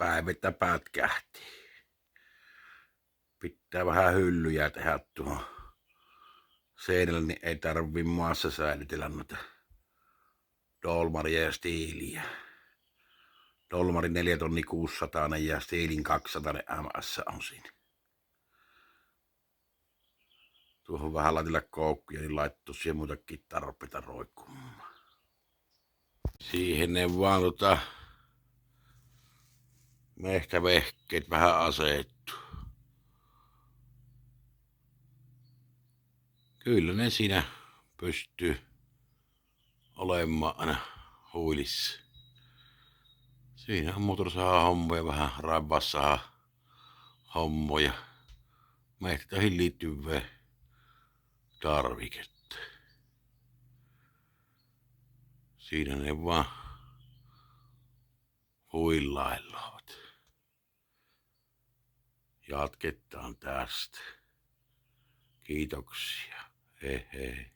päivettä pätkähti. Pitää vähän hyllyjä tehdä tuohon seinällä, niin ei tarvii maassa säilytellä noita Dolmaria ja Stiiliä. Dolmari 4 600 ja Stiilin 200 MS on siinä. Tuohon vähän laitella koukkuja, niin laittuu siihen muitakin tarpeita roikkumaan. Siihen ne vaan mehkävehkeet vähän asettu. Kyllä ne siinä pystyy olemaan aina huilissa. Siinä on motorsaha hommoja, vähän raivassaha hommoja. Mehtäihin liittyvää tarviketta. Siinä ne vaan huillaillaan. Jatketaan tästä. Kiitoksia. Hei hei.